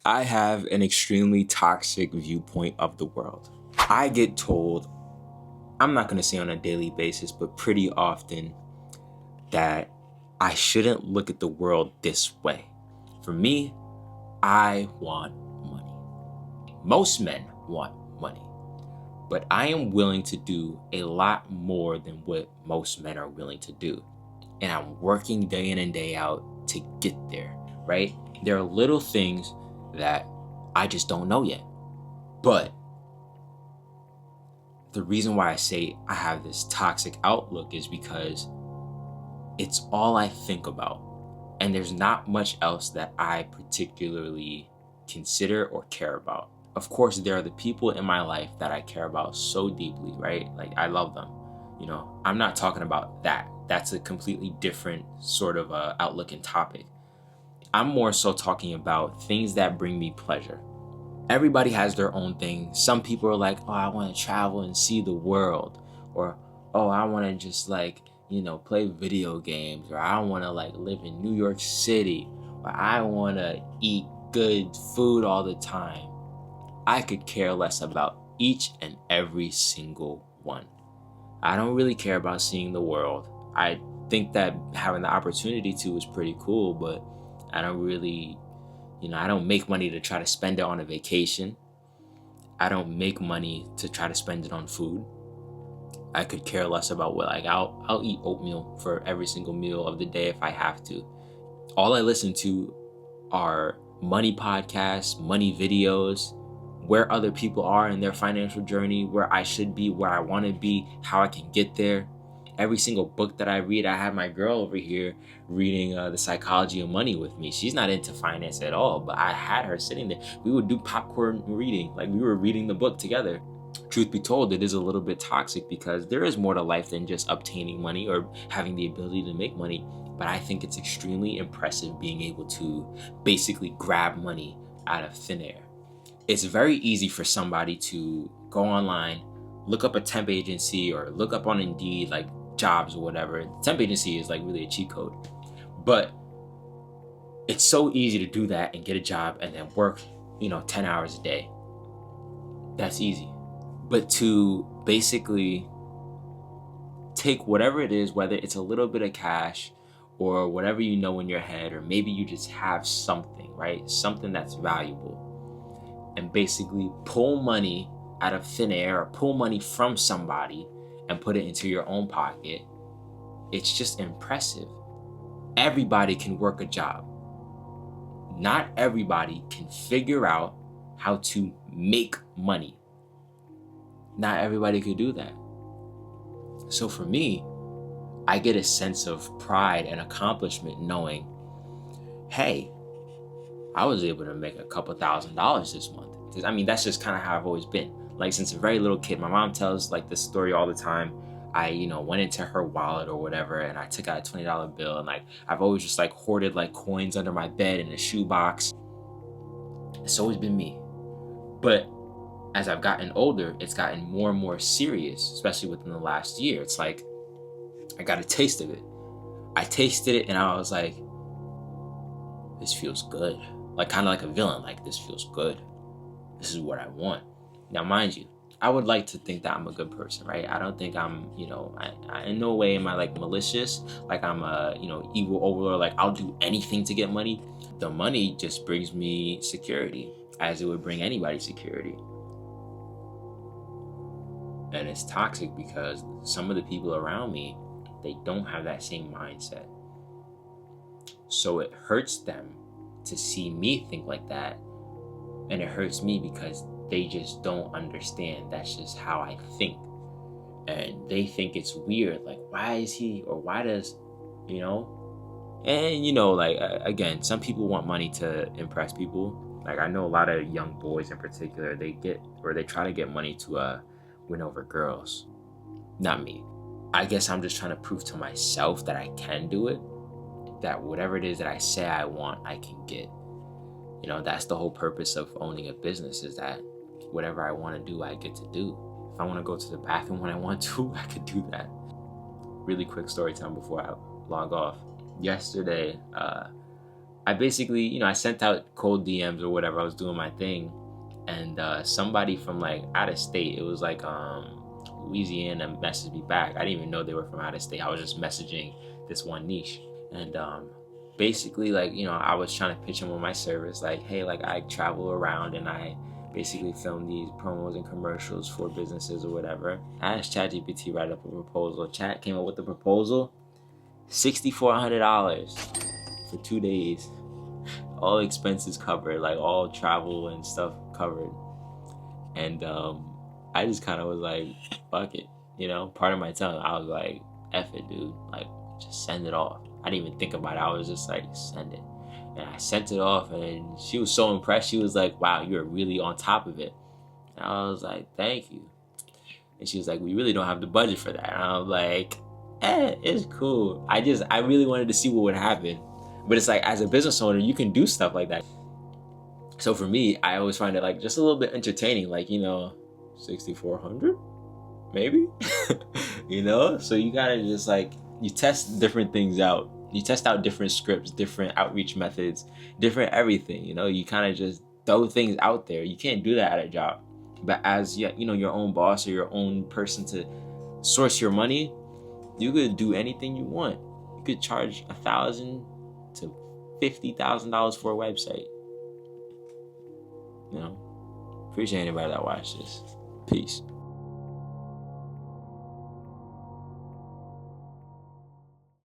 I have an extremely toxic viewpoint of the world. I get told, I'm not going to say on a daily basis, but pretty often, that I shouldn't look at the world this way. For me, I want money. Most men want money, but I am willing to do a lot more than what most men are willing to do. And I'm working day in and day out to get there, right? There are little things that I just don't know yet. But the reason why I say I have this toxic outlook is because it's all I think about. And there's not much else that I particularly consider or care about. Of course, there are the people in my life that I care about so deeply, right? Like, I love them. I'm not talking about that. That's a completely different sort of outlook and topic. I'm more so talking about things that bring me pleasure. Everybody has their own thing. Some people are like, oh, I want to travel and see the world. Or, oh, I want to just play video games. Or I want to live in New York City. Or I want to eat good food all the time. I could care less about each and every single one. I don't really care about seeing the world. I think that having the opportunity to is pretty cool, but I don't really, I don't make money to try to spend it on a vacation. I don't make money to try to spend it on food. I could care less about what, I'll eat oatmeal for every single meal of the day if I have to. All I listen to are money podcasts, money videos, where other people are in their financial journey, where I should be, where I want to be, how I can get there. Every single book that I read, I have my girl over here reading The Psychology of Money with me. She's not into finance at all, but I had her sitting there. We would do popcorn reading, we were reading the book together. Truth be told, it is a little bit toxic because there is more to life than just obtaining money or having the ability to make money. But I think it's extremely impressive being able to basically grab money out of thin air. It's very easy for somebody to go online, look up a temp agency or look up on Indeed, jobs or whatever. Temp agency is really a cheat code. But it's so easy to do that and get a job and then work, 10 hours a day. That's easy. But to basically take whatever it is, whether it's a little bit of cash or whatever in your head, or maybe you just have something, right? Something that's valuable, and basically pull money out of thin air or pull money from somebody and put it into your own pocket. It's just impressive. Everybody can work a job. Not everybody can figure out how to make money. Not everybody could do that. So for me, I get a sense of pride and accomplishment knowing, hey, I was able to make a couple $1,000s this month. That's just kind of how I've always been. Since a very little kid, my mom tells this story all the time. I, went into her wallet or whatever, and I took out a $20 bill, and I've always just hoarded coins under my bed in a shoebox. It's always been me. But as I've gotten older, it's gotten more and more serious, especially within the last year. It's I got a taste of it. I tasted it, and I was like, this feels good. Kind of like a villain. This feels good. This is what I want. Now, mind you, I would like to think that I'm a good person, right? I don't think I'm, I in no way am I malicious. I'm a, evil overlord. I'll do anything to get money. The money just brings me security, as it would bring anybody security. And it's toxic because some of the people around me, they don't have that same mindset. So it hurts them to see me think like that. And it hurts me because they just don't understand. That's just how I think. And they think it's weird. Why is he, or why does, And, again, some people want money to impress people. I know a lot of young boys in particular, they try to get money to win over girls. Not me. I guess I'm just trying to prove to myself that I can do it. That whatever it is that I say I want, I can get. That's the whole purpose of owning a business, is that whatever I want to do, I get to do. If I want to go to the bathroom when I want to, I could do that. Really quick story time before I log off. Yesterday, I basically, I sent out cold DMs or whatever. I was doing my thing, and somebody from like out of state, it was like Louisiana, messaged me back. I didn't even know they were from out of state. I was just messaging this one niche, and basically, like, I was trying to pitch them on my service, like, hey, like, I travel around and I basically film these promos and commercials for businesses or whatever. I asked ChatGPT to write up a proposal. Chat came up with the proposal, $6,400 for 2 days, all expenses covered, like all travel and stuff covered. And I just kind of was like, fuck it, part of my tongue, I was like, F it, dude, like, just send it off. I didn't even think about it. I was just like, send it. And I sent it off, and she was so impressed. She was like, wow, you're really on top of it. And I was like, thank you. And she was like, we really don't have the budget for that. And I was like, it's cool. I really wanted to see what would happen. But it's like, as a business owner, you can do stuff like that. So for me, I always find it like just a little bit entertaining, like, 6,400 maybe. So you gotta just like, you test different things out. You test out different scripts, different outreach methods, different everything. You kind of just throw things out there. You can't do that at a job. But as your own boss or your own person to source your money, you could do anything you want. You could charge $1,000 to $50,000 for a website. Appreciate anybody that watched this. Peace.